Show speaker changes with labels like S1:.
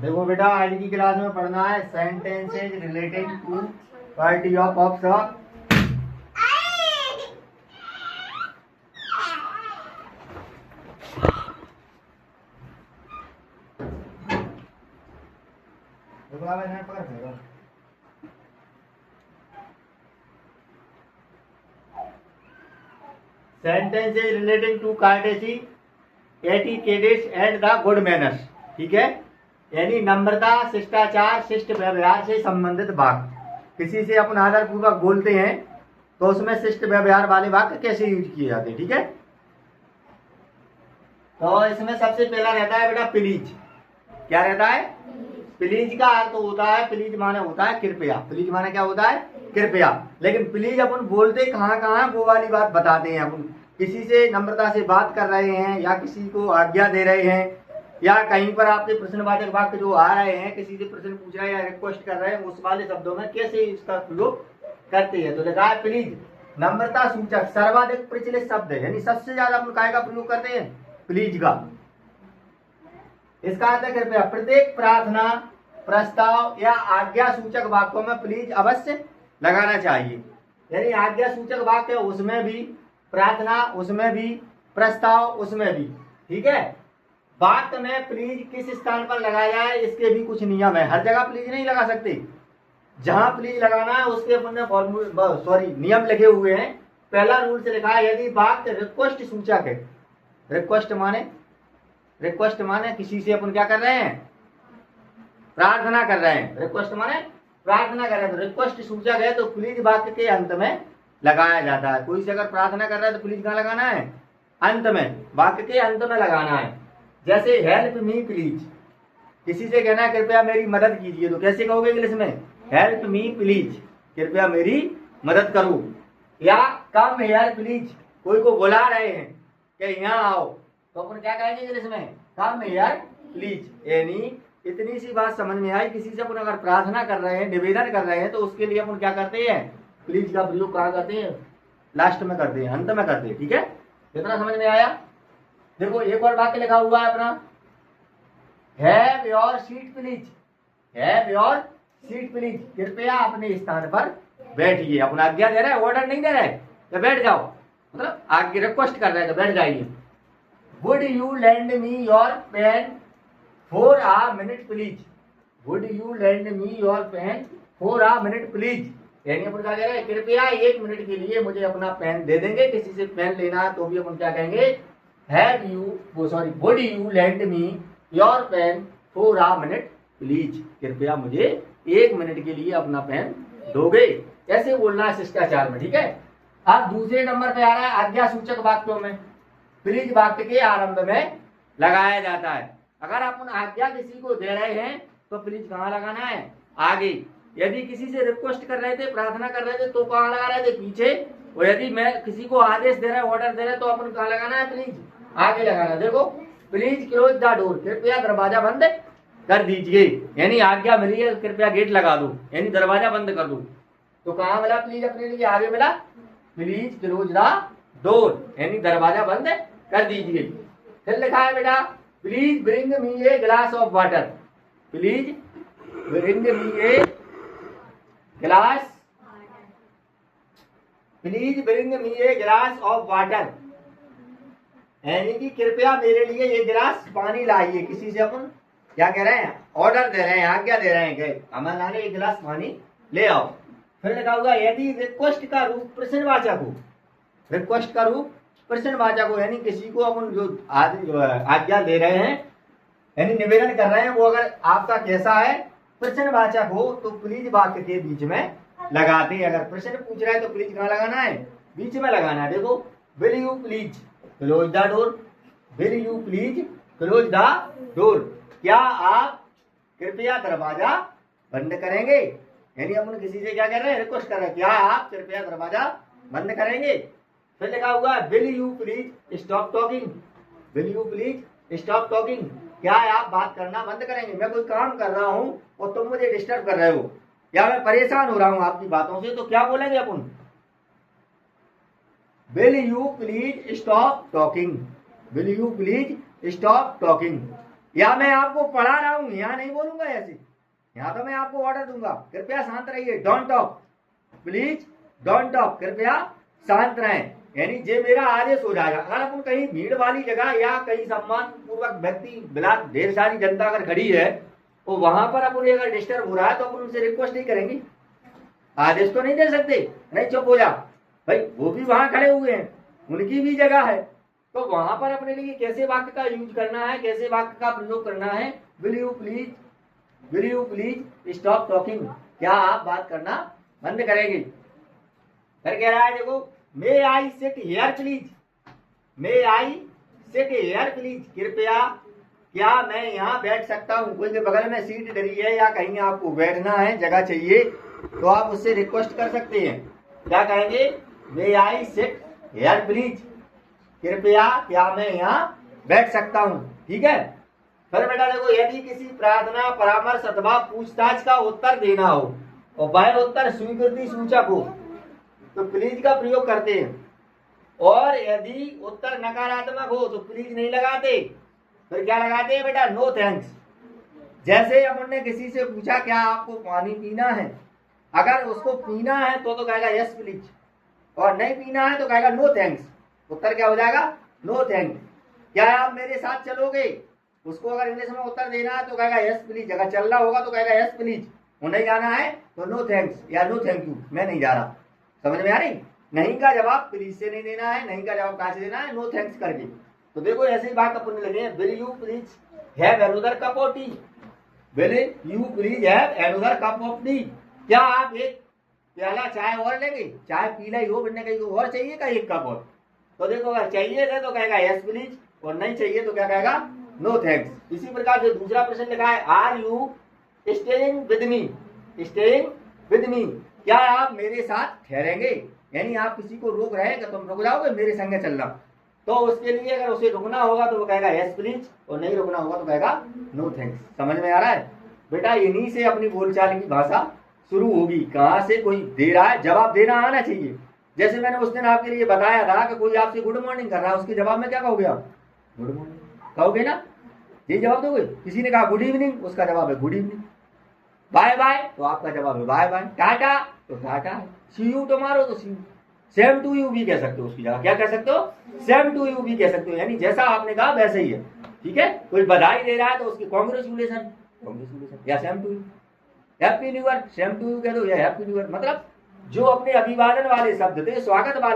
S1: देखो बेटा, आज की क्लास में पढ़ना है sentences relating to party of ops. Sentences relating to courtesy etiquettes and the good manners. ठीक है, यानी नम्रता, शिष्टाचार, शिष्ट व्यवहार से संबंधित वाक्य। किसी से अपन आदर पूर्वक बोलते हैं तो उसमें शिष्ट व्यवहार वाले वाक्य कैसे यूज किए जाते हैं। ठीक है, तो इसमें सबसे पहला रहता है बेटा प्लीज। क्या रहता है? प्लीज का अर्थ होता है, प्लीज माने होता है कृपया। प्लीज माने क्या होता है? कृपया। लेकिन प्लीज अपन बोलते कहाँ कहाँ वो वाली बात बताते हैं। अपन किसी से नम्रता से बात कर रहे हैं या किसी को आज्ञा दे रहे हैं या कहीं पर आपके प्रश्नवाचक वाक्य जो आ रहे हैं, किसी से प्रश्न पूछ रहे हैं या रिक्वेस्ट कर रहे हैं, उस वाले शब्दों में कैसे इसका प्रयोग करते हैं। तो लिखा है प्लीज नम्रता सूचक सर्वाधिक प्रचलित शब्द है, यानी सबसे ज्यादा अपन काय का प्रयोग करते हैं? प्लीज का। इसका अर्थ है कृपया। प्रत्येक प्रार्थना, प्रस्ताव या आज्ञा सूचक वाक्यों में प्लीज अवश्य लगाना चाहिए। यानी आज्ञा सूचक वाक्य उसमें भी, प्रार्थना उसमें भी, प्रस्ताव उसमें भी। ठीक है, वाक्य में प्लीज किस स्थान पर लगाया जाए इसके भी कुछ नियम है। हर जगह प्लीज नहीं लगा सकते। जहां प्लीज लगाना है उसके अपने नियम लगे हुए हैं। पहला रूल से लिखा है, यदि वाक्य रिक्वेस्ट सूचक है। रिक्वेस्ट माने किसी से अपन क्या कर रहे हैं? प्रार्थना कर रहे हैं। रिक्वेस्ट माने प्रार्थना कर रहे हैं, तो रिक्वेस्ट सूचक है तो प्लीज वाक्य के अंत में लगाया जाता है। कोई से अगर प्रार्थना कर रहा है तो प्लीज कहाँ लगाना है? अंत में, वाक्य के अंत में लगाना है। जैसे हेल्प मी प्लीज, किसी से कहना है कृपया मेरी मदद कीजिए, तो कैसे कहोगे इंग्लिश में? हेल्प मी प्लीज, कृपया मेरी मदद करो। या कम हेयर प्लीज, कोई को बुला रहे हैं कि यहाँ आओ, तो अपन क्या कहेंगे इंग्लिश में? Come here please. यानी इतनी सी बात समझ में आई, किसी से अपन अगर प्रार्थना कर रहे हैं, निवेदन कर रहे हैं, तो उसके लिए अपन क्या करते हैं? प्लीज का प्रयोग कहाँ करते हैं? लास्ट में करते हैं, अंत में करते हैं। ठीक है, इतना समझ में आया? देखो एक और वाक्य लिखा हुआ है अपना, have your seat please. Have your seat please, कृपया अपने स्थान पर बैठिए। अपना आज्ञा दे रहे हैं, ऑर्डर नहीं दे रहे तो बैठ जाओ, मतलब आगे रिक्वेस्ट कर रहे हैं तो बैठ जाइए। Would you lend me your pen for a minute please. Would you lend me your pen for a minute please, यानी अपन क्या कह रहे हैं? कृपया 1 मिनट के लिए मुझे अपना पेन दे देंगे। किसी से पेन लेना है तो भी अपन क्या कहेंगे? Would you lend me your pen for a minute please, कृपया मुझे 1 मिनट के लिए अपना पेन दोगे। ऐसे बोलना है शिष्टाचार में। ठीक है, अब दूसरे नंबर पे आ रहा है आज्ञा सूचक वाक्यों में प्लीज वाक्य के आरंभ में लगाया जाता है। अगर अपन आज्ञा किसी को दे रहे हैं तो प्लीज कहाँ लगाना है? आगे। यदि किसी से रिक्वेस्ट कर रहे थे, प्रार्थना कर रहे थे, तो कहाँ लगा रहे थे? पीछे। और यदि मैं किसी को आदेश दे रहा है, ऑर्डर दे रहा है, तो अपन कहाँ लगाना है? प्लीज आगे लगाना। देखो, प्लीज क्लोज द डोर, कृपया दरवाजा बंद कर दीजिए। यानी आज्ञा मिली है, कृपया गेट लगा दो, यानी दरवाजा बंद कर दो। तो कहाँ मिला प्लीज? अपने लिए आगे मिला प्लीज क्लोज द डोर, यानी दरवाजा बंद कर दीजिए। फिर लिखा है बेटा, please bring me a glass of water. Please bring me a glass, please bring me a glass of water, यानी कि कृपया मेरे लिए ये गिलास पानी लाइए। किसी से अपन क्या कह रहे हैं? ऑर्डर दे रहे हैं, आज्ञा दे रहे हैं कि हमारे लाने एक गिलास पानी ले आओ। फिर लिखा होगा, यदि रिक्वेस्ट का रूप प्रश्नवाचक हो। रिक्वेस्ट का रूप प्रश्नवाचक हो, यानी किसी को अपन जो आज्ञा दे रहे हैं, यानी निवेदन कर रहे हैं, वो अगर आपका कैसा है? प्रश्नवाचक हो, तो प्लीज वाक्य के बीच में लगाते हैं। अगर प्रश्न पूछ रहा है तो प्लीज कहाँ लगाना है? बीच में लगाना है। देखो, will you please close the door. Will you please close the door, क्या आप कृपया दरवाजा बंद करेंगे? यानी अपन किसी से क्या कर रहे हैं? रिक्वेस्ट कर रहे हैं, क्या आप कृपया दरवाजा बंद करेंगे? फिर लिखा हुआ है, will you please stop talking. Will you please stop talking, क्या आप बात करना बंद करेंगे? मैं कोई काम कर रहा हूं और तुम मुझे डिस्टर्ब कर रहे हो या मैं परेशान हो रहा हूं आपकी बातों से, तो क्या बोलेंगे अपन? Will you please stop talking. Will you please stop talking, या मैं आपको पढ़ा रहा हूं, यहाँ नहीं बोलूंगा ऐसे, यहाँ तो मैं आपको ऑर्डर दूंगा, कृपया शांत रहिए, don't talk, please don't talk, कृपया शांत रहें। यानी ये मेरा आदेश हो जाएगा। अगर अपन कहीं भीड़ वाली जगह या कहीं सम्मान पूर्वक व्यक्ति बिला ढेर सारी जनता अगर खड़ी है तो वहां पर अपन अगर डिस्टर्ब हो रहा है तो अपन उनसे रिक्वेस्ट नहीं करेंगे, आदेश तो नहीं दे सकते, नहीं चुप हो जा भाई, वो भी वहां खड़े हुए हैं, उनकी भी जगह है, तो वहां पर अपने लिए कैसे वाक्य का यूज करना है, कैसे वाक्य का प्रयोग करना है, will you please stop talking, क्या आप बात करना बंद करेंगे। फिर कह रहा है देखो, may I sit here please, may I sit here please, कृपया क्या मैं यहाँ बैठ सकता हूँ। कोई के बगल में सीट डरी है या कहीं आपको बैठना है, जगह चाहिए, तो आप उससे रिक्वेस्ट कर सकते हैं, क्या कहेंगे, मे आई सिट हियर प्लीज, कृपया क्या मैं यहाँ बैठ सकता हूँ। ठीक है। फिर बेटा देखो, यदि किसी प्रार्थना, परामर्श अथवा पूछताछ का उत्तर देना हो और वह उत्तर स्वीकृति सूचक हो तो प्लीज का प्रयोग करते हैं, और यदि उत्तर नकारात्मक हो तो प्लीज नहीं लगाते, फिर क्या लगाते हैं बेटा, नो थैंक्स। जैसे अपन ने किसी से पूछा क्या आपको पानी पीना है, अगर उसको पीना है तो कहेगा यस प्लीज, और नहीं पीना है तो कहेगा नो थैंक्स, उत्तर क्या हो जाएगा, नो थैंक्स। क्या आप मेरे साथ चलोगे, उसको अगर इंग्लिश में उत्तर देना है तो कहेगा यस प्लीज, अगर चलना होगा तो कहेगा यस प्लीज, और नहीं जाना है तो नो थैंक्स या नो थैंक यू, मैं नहीं जा रहा। समझ में आ रही। नहीं का जवाब प्लीज से नहीं देना है, नहीं का जवाब कहां से देना है, नो थैंक्स करके। तो देखो ऐसे ही बात अपन लगे, will you please have another cup of T, will you please have another cup of T, क्या आप एक प्याला चाय और लेंगे, चाय पी ली हो, बनने कहीं और चाहिए का एक कप और, तो देखो अगर चाहिए थे तो कहेगा यस प्लीज, और नहीं चाहिए तो क्या कहेगा, नो थैंक्स। इसी प्रकार से दूसरा प्रश्न लिखा है, are you staying with me, staying with me, क्या आप मेरे साथ ठहरेंगे, यानी आप किसी को रोक रहे हैं, तुम रुक जाओगे मेरे संगे चलना, तो उसके लिए अगर उसे रुकना होगा तो वो कहेगा यस प्लीज, और नहीं रुकना होगा तो कहेगा नो थैंक्स। समझ में आ रहा है बेटा, इन्हीं से अपनी बोलचाल की भाषा शुरू होगी। कहां से कोई दे रहा है, जवाब देना आना चाहिए। जैसे मैंने उस दिन आपके लिए बताया था कि कोई आपसे गुड मॉर्निंग कर रहा है, उसके जवाब में क्या कहोगे आप, गुड मॉर्निंग कहोगे ना, ये जवाब दोगे। किसी ने कहा गुड इवनिंग, उसका जवाब है गुड इवनिंग। बाय बाय तो आपका जवाब है बाय बाय, टाटा तो टाटा है, सी यू टुमारो तो सी यू, सेम टू यू भी कह सकते हो, उसकी जगह क्या कह सकते हो, सेम टू यू भी कह सकते हो, यानी जैसा आपने कहा वैसे ही है। ठीक है। कोई बधाई दे रहा है तो उसकी कांग्रेचुलेशन, या same to you, happy new year, same to you कह दो या हैप्पी न्यू ईयर, मतलब जो अपने अभिवादन वाले शब्द थे, स्वागत वाले